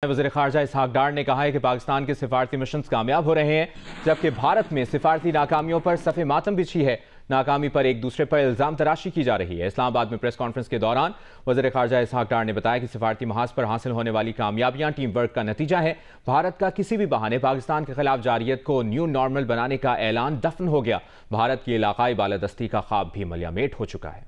वज़ीर ख़ारजा इसहाक डार ने कहा है कि पाकिस्तान के सिफारती मिशन कामयाब हो रहे हैं, जबकि भारत में सिफारती नाकामियों पर सफ़े मातम बिछी है। नाकामी पर एक दूसरे पर इल्ज़ाम तराशी की जा रही है। इस्लामाबाद में प्रेस कॉन्फ्रेंस के दौरान वज़ीर ख़ारजा इसहाक डार ने बताया कि सिफारती महाज पर हासिल होने वाली कामयाबियां टीम वर्क का नतीजा है। भारत का किसी भी बहाने पाकिस्तान के खिलाफ जारियत को न्यू नॉर्मल बनाने का ऐलान दफन हो गया। भारत की इलाकाई बालादस्ती का ख्वाब भी मलियामेट हो चुका है।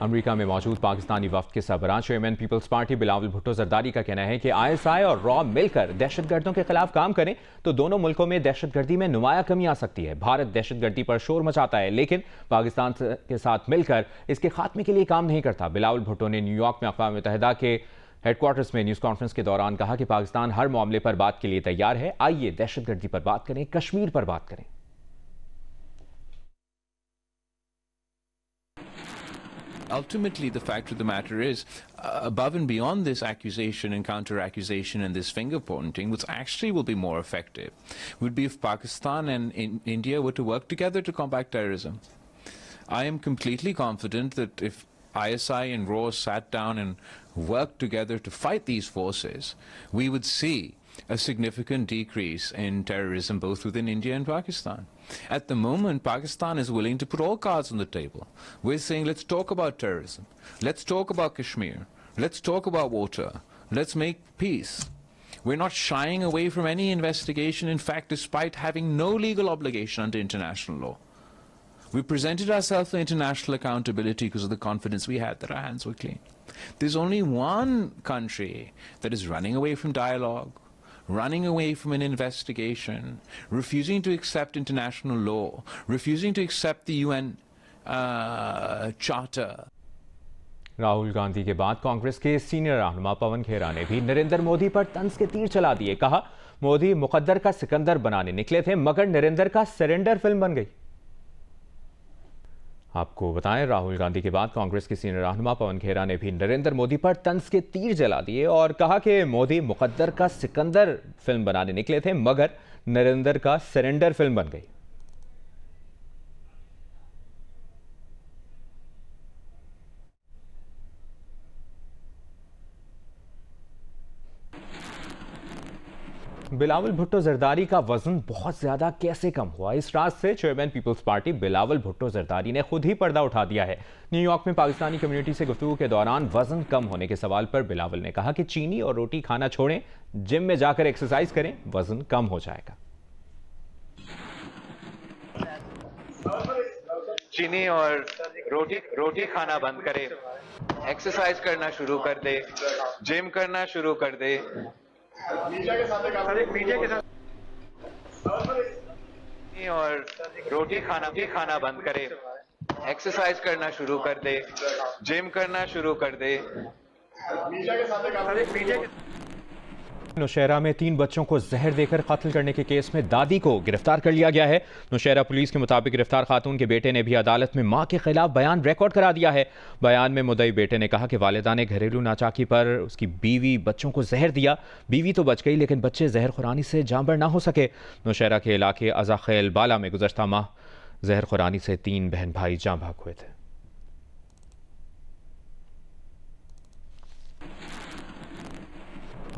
अमेरिका में मौजूद पाकिस्तानी वफ्द के सरबराह chairman peoples party Bilawal Bhutto Zardari का कहना है कि ISI और रॉ मिलकर दहशतगर्दों के खिलाफ काम करें तो दोनों मुल्कों में दहशतगर्दी में नुमाया कमी आ सकती है। भारत दहशतगर्दी पर शोर मचाता है, लेकिन पाकिस्तान के साथ मिलकर इसके खात्मे के लिए काम नहीं करता। बिलावल भुट्टो ने न्यूयॉर्क में अक़वाम मुत्तहिदा के हेडक्वार्टर्स में न्यूज़ कॉन्फ्रेंस के दौरान कहा कि पाकिस्तान हर मामले पर बात के लिए तैयार है। आइए दहशतगर्दी पर बात करें, कश्मीर पर बात करें। Ultimately, the fact of the matter is, above and beyond this accusation and counter-accusation and this finger-pointing, what actually will be more effective would be if Pakistan and India were to work together to combat terrorism. I am completely confident that if ISI and RAW sat down and worked together to fight these forces, we would see a significant decrease in terrorism both within India and Pakistan. At the moment, Pakistan is willing to put all cards on the table. We're saying, let's talk about terrorism. Let's talk about Kashmir. Let's talk about water. Let's make peace. We're not shying away from any investigation. In fact, despite having no legal obligation under international law, we presented ourselves for international accountability because of the confidence we had that our hands were clean. There's only one country that is running away from dialogue, running away from an investigation, refusing to accept international law, refusing to accept the UN Charter. Rahul Gandhi के बाद कांग्रेस के senior रहनुमा पवन खेरा ने भी नरेंद्र मोदी पर तंज के तीर चला दिए। कहा, मोदी मुकद्दर का सिकंदर बनाने निकले थे, मगर नरेंद्र का सरेंडर फिल्म बन गई। आपको बताएं, राहुल गांधी के बाद कांग्रेस के सीनियर रहनुमा पवन खेरा ने भी नरेंद्र मोदी पर तंज के तीर जला दिए और कहा कि मोदी मुकद्दर का सिकंदर फिल्म बनाने निकले थे, मगर नरेंद्र का सरेंडर फिल्म बन गई। बिलावल भुट्टो जरदारी का वजन बहुत ज्यादा कैसे कम हुआ? इस राज से chairman peoples party Bilawal Bhutto Zardari ने खुद ही पर्दा उठा दिया है। न्यूयॉर्क में पाकिस्तानी कम्युनिटी से गुफ्तगू के दौरान वजन कम होने के सवाल पर बिलावल ने कहा कि चीनी और रोटी खाना छोड़ें, जिम में जाकर एक्सरसाइज करें, वजन कम हो जाएगा। चीनी और रोटी खाना बंद करे, एक्सरसाइज करना शुरू कर दे, जिम करना शुरू कर दे। और रोटी खाना बंद करे, एक्सरसाइज करना शुरू कर दे, जिम करना शुरू कर दे। नौशहरा में 3 बच्चों को जहर देकर कत्ल करने के केस में दादी को गिरफ्तार कर लिया गया है। नौशहरा पुलिस के मुताबिक गिरफ्तार खातून के बेटे ने भी अदालत में मां के खिलाफ बयान रिकॉर्ड करा दिया है। बयान में मुद्दई बेटे ने कहा कि वालिदा ने घरेलू नाचाकी पर उसकी बीवी बच्चों को जहर दिया। बीवी तो बच गई, लेकिन बच्चे जहर खुरानी से जांबर ना हो सके। नौशहरा के इलाके अज़ाखेल बाला में गुज़श्ता माह जहर खुरानी से 3 बहन भाई जाँ भाग हुए थे।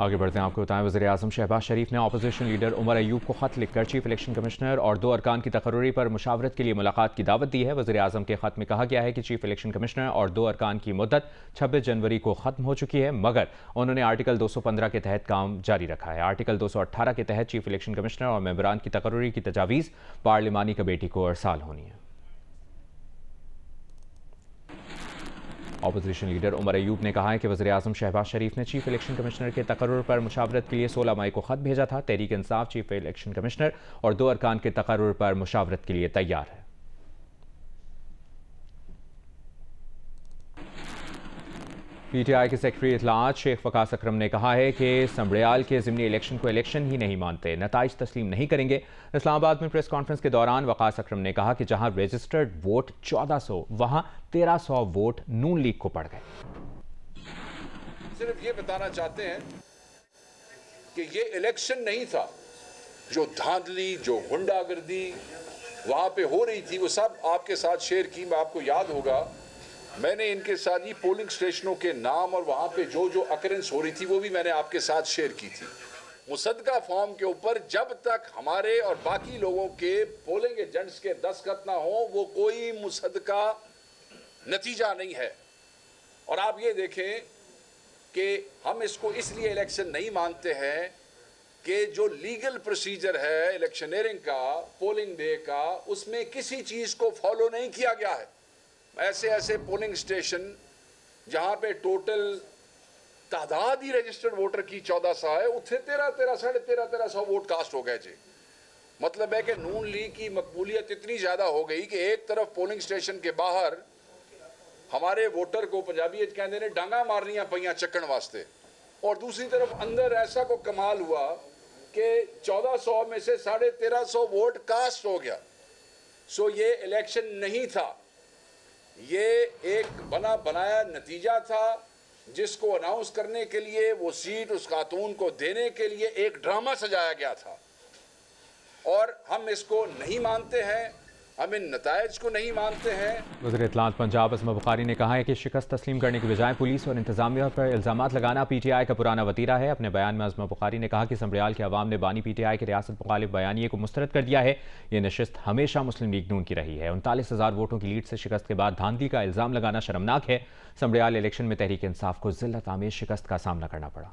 आगे बढ़ते हैं, आपको बताएं, वज़ीर आज़म शहबाज शरीफ ने अपोजिशन लीडर उमर अयूब को खत लिखकर चीफ इलेक्शन कमिश्नर और 2 अरकान की तकर्री पर मुशावरत के लिए मुलाकात की दावत दी है। वज़ीर आज़म के खत में कहा गया है कि चीफ इलेक्शन कमिश्नर और 2 अरकान की मुद्दत 26 जनवरी को ख़त्म हो चुकी है, मगर उन्होंने आर्टिकल 215 के तहत काम जारी रखा है। आर्टिकल 218 के तहत चीफ इलेक्शन कमिश्नर और मेंबरान की तकर्री की तजावीज़ पार्लिमानी कमेटी को अरसाल होनी है। अपोजिशन लीडर उमर अयूब ने कहा है कि वज़ीर आज़म शहबाज शरीफ ने चीफ इलेक्शन कमिश्नर के तकर्रुर पर मुशावरत के लिए 16 मई को खत भेजा था। Tehreek Insaf chief election commissioner और 2 अरकान के तकर्रुर पर मुशावरत के लिए तैयार है। PTI के सेक्रेटरी इत्तलाआत शेख वकास अकरम ने कहा है कि समड़ियाल के ज़िमनी इलेक्शन को इलेक्शन ही नहीं मानते, नताइज तस्लीम नहीं करेंगे। इस्लामाबाद में प्रेस कॉन्फ्रेंस के दौरान वकास अकरम ने कहा कि जहां रजिस्टर्ड वोट 1400, वहां 1300 वोट नून लीग को पड़ गए। सिर्फ ये बताना चाहते हैं कि ये इलेक्शन नहीं था। जो धांधली, जो गुंडागर्दी, वहाँ पे हो रही थी वो सब आपके साथ शेयर की। मैं आपको याद होगा मैंने इनके साथ ही पोलिंग स्टेशनों के नाम और वहाँ पे जो जो अकरेंस हो रही थी वो भी मैंने आपके साथ शेयर की थी। मुसद्दका फॉर्म के ऊपर जब तक हमारे और बाकी लोगों के पोलिंग एजेंट्स के दस्तखत ना हो वो कोई मुसद्दका नतीजा नहीं है। और आप ये देखें कि हम इसको इसलिए इलेक्शन नहीं मानते हैं कि जो लीगल प्रोसीजर है इलेक्शनरिंग का, पोलिंग डे का, उसमें किसी चीज़ को फॉलो नहीं किया गया है। ऐसे ऐसे पोलिंग स्टेशन जहाँ पे टोटल तादाद ही रजिस्टर्ड वोटर की 1400 है, उत्थे 1300 वोट कास्ट हो गए जी। मतलब है कि नून लीग की मकबूलियत इतनी ज़्यादा हो गई कि एक तरफ पोलिंग स्टेशन के बाहर हमारे वोटर को पंजाबी कहते ने डांगा मारनियां पईयां चक्कण वास्ते, और दूसरी तरफ अंदर ऐसा को कमाल हुआ कि 1400 में से 1350 वोट कास्ट हो गया। सो ये इलेक्शन नहीं था, ये एक बना बनाया नतीजा था जिसको अनाउंस करने के लिए वो सीट उस खातून को देने के लिए एक ड्रामा सजाया गया था। और हम इसको नहीं मानते हैं, हम इन नतायज को नहीं मानते हैं। वज़ीर इत्तलात पंजाब अस्मा बुखारी ने कहा है कि शिकस्त तस्लीम करने की बजाय पुलिस और इंतजामिया पर इल्ज़ामात लगाना PTI का पुराना वतीरा है। अपने बयान में अस्मा बुखारी ने कहा कि समरियाल के अवाम ने बानी PTI के रियासत मुखालिफ बयानिए को मुस्तरद कर दिया है। ये नशिस्त हमेशा मुस्लिम लीग नून की रही है। 39,000 वोटों की लीड से शिकस्त के बाद धांधली का इल्ज़ाम लगाना शर्मनाक है। समरियाल इलेक्शन में तहरीक इंसाफ को ज़िल्लत आमेज शिकस्त का सामना करना पड़ा।